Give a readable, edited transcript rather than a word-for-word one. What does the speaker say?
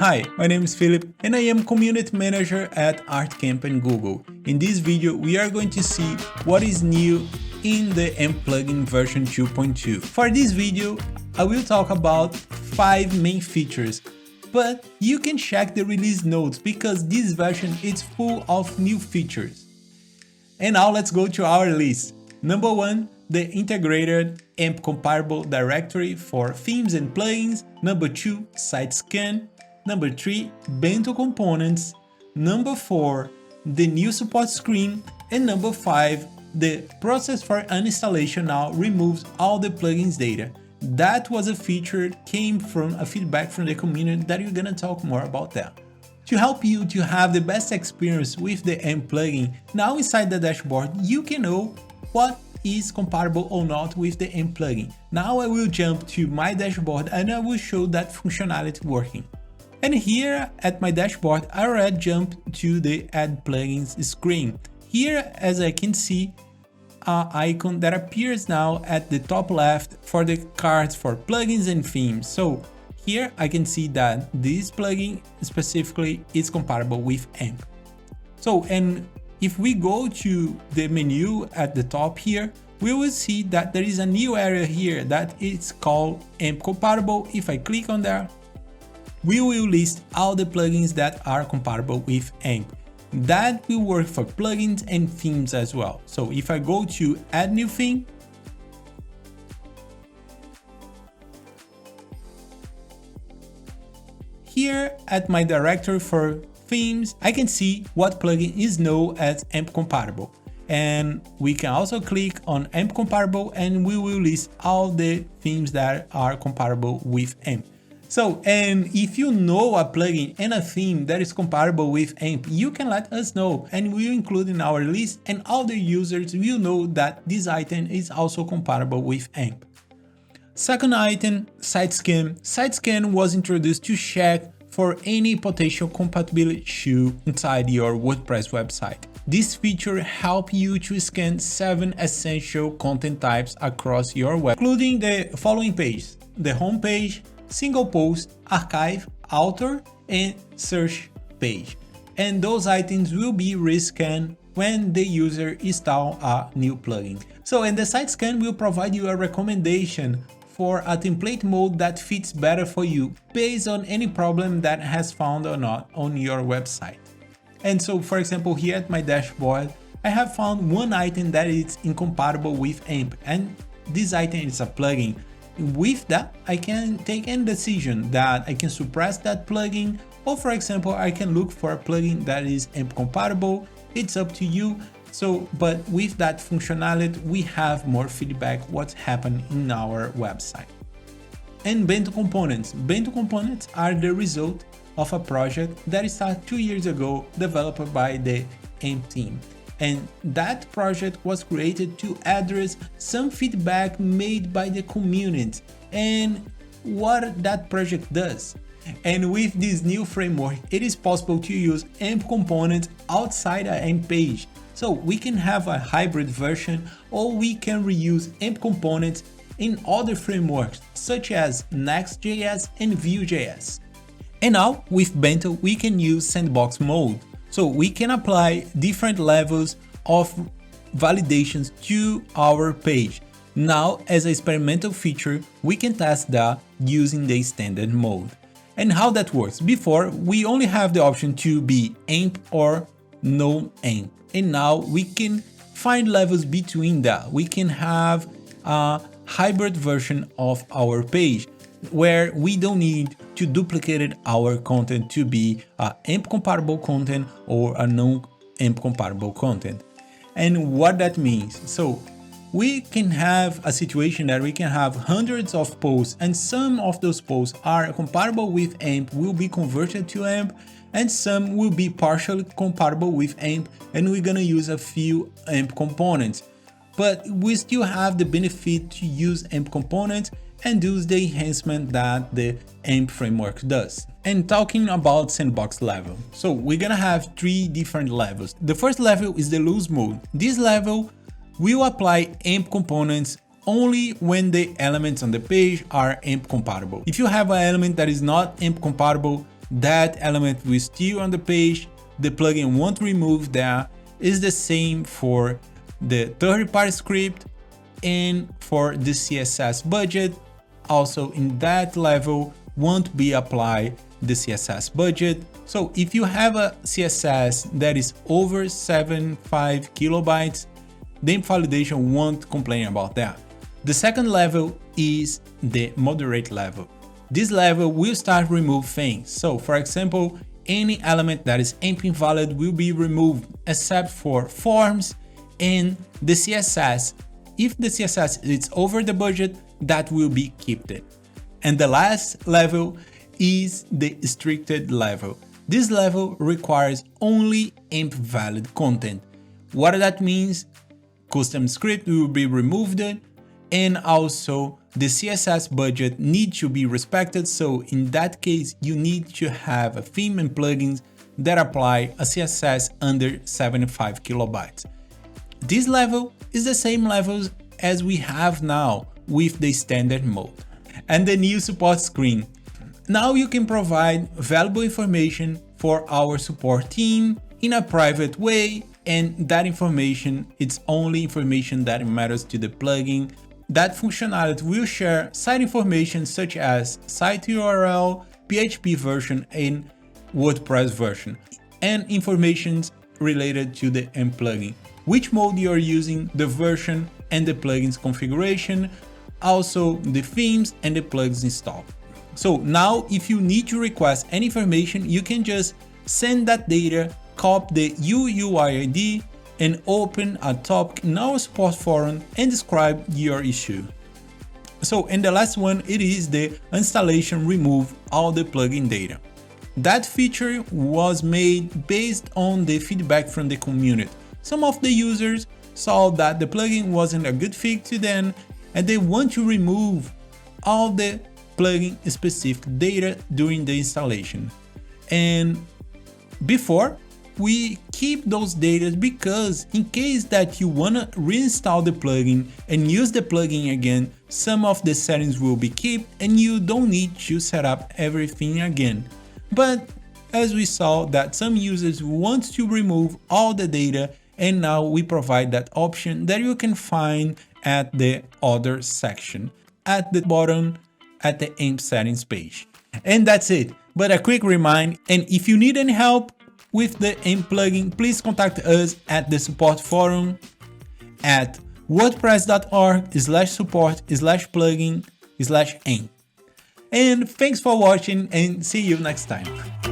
Hi, my name is Philip and I am Community Manager at ArtCamp and Google. In this video, we are going to see what is new in the AMP plugin version 2.2. For this video, I will talk about 5 main features, but you can check the release notes because this version is full of new features. And now let's go to our list. Number 1, the integrated AMP comparable directory for themes and plugins. Number 2, site scan. Number 3, Bento Components. Number 4, the new support screen. And number 5, the process for uninstallation now removes all the plugins data. That was a feature came from a feedback from the community that you're gonna talk more about that. To help you to have the best experience with the AMP plugin, now inside the dashboard you can know what is compatible or not with the AMP plugin. Now I will jump to my dashboard and I will show that functionality working. And here at my dashboard, I already jumped to the Add Plugins screen. Here, as I can see, an icon that appears now at the top left for the cards for plugins and themes. So here I can see that this plugin specifically is compatible with AMP. So, and if we go to the menu at the top here, we will see that there is a new area here that is called AMP compatible. If I click on there, we will list all the plugins that are compatible with AMP. That will work for plugins and themes as well. So if I go to add new theme, here at my directory for themes, I can see what plugin is known as AMP compatible. And we can also click on AMP compatible and we will list all the themes that are compatible with AMP. So, and if you know a plugin and a theme that is compatible with AMP, you can let us know and we'll include in our list, and all the users will know that this item is also compatible with AMP. Second item, site scan. Site scan was introduced to check for any potential compatibility issue inside your WordPress website. This feature helps you to scan 7 essential content types across your web, including the following pages: the home page, single post, archive, author, and search page. And those items will be rescanned when the user installs a new plugin. So, and the site scan will provide you a recommendation for a template mode that fits better for you based on any problem that has found or not on your website. And so, for example, here at my dashboard, I have found one item that is incompatible with AMP, and this item is a plugin. With that, I can take any decision that I can suppress that plugin, or for example, I can look for a plugin that is AMP compatible. It's up to you. So, but with that functionality, we have more feedback what's happened in our website. And Bento Components. Bento Components are the result of a project that started 2 years ago, developed by the AMP team. And that project was created to address some feedback made by the community and what that project does. And with this new framework, it is possible to use AMP components outside an AMP page. So we can have a hybrid version, or we can reuse AMP components in other frameworks such as Next.js and Vue.js. And now with Bento, we can use sandbox mode. So we can apply different levels of validations to our page. Now, as an experimental feature, we can test that using the standard mode. And how that works? Before, we only have the option to be AMP or no AMP. And now we can find levels between that. We can have a hybrid version of our page where we don't need to duplicate our content to be AMP compatible content or a non-AMP compatible content. And what that means, so we can have a situation that we can have hundreds of posts, and some of those posts are compatible with AMP, will be converted to AMP, and some will be partially compatible with AMP, and we're gonna use a few AMP components. But we still have the benefit to use AMP components and do the enhancement that the AMP framework does. And talking about sandbox level, so we're gonna have 3 different levels. The first level is the loose mode. This level will apply AMP components only when the elements on the page are AMP compatible. If you have an element that is not AMP compatible, that element will still on the page, the plugin won't remove that. Is the same for the third-party script and for the CSS budget. Also in that level won't be applied the CSS budget. So if you have a CSS that is over 75 kilobytes, the AMP validation won't complain about that. The second level is the moderate level. This level will start remove things. So for example, any element that is AMP invalid will be removed except for forms and the CSS. If the CSS is over the budget, that will be kept. And the last level is the restricted level. This level requires only AMP valid content. What that means? Custom script will be removed, and also the CSS budget needs to be respected. So in that case, you need to have a theme and plugins that apply a CSS under 75 kilobytes. This level is the same levels as we have now with the standard mode. And the new support screen. Now you can provide valuable information for our support team in a private way, and that information, it's only information that matters to the plugin. That functionality will share site information such as site URL, PHP version, and WordPress version, and information related to the AMP plugin, which mode you are using, the version, and the plugin's configuration, also the themes and the plugins installed. So now if you need to request any information, you can just send that data, copy the UUID, and open a topic in our support forum and describe your issue. So, and the last one, it is the installation remove all the plugin data. That feature was made based on the feedback from the community. Some of the users saw that the plugin wasn't a good fit to them and they want to remove all the plugin specific data during the installation. And before, we keep those data because in case that you want to reinstall the plugin and use the plugin again, some of the settings will be kept and you don't need to set up everything again. But as we saw that some users want to remove all the data, and now we provide that option that you can find at the other section at the bottom at the AMP settings page. And that's it. But a quick reminder, and if you need any help with the AMP plugin, please contact us at the support forum at wordpress.org/support/plugin/AMP. And thanks for watching and see you next time.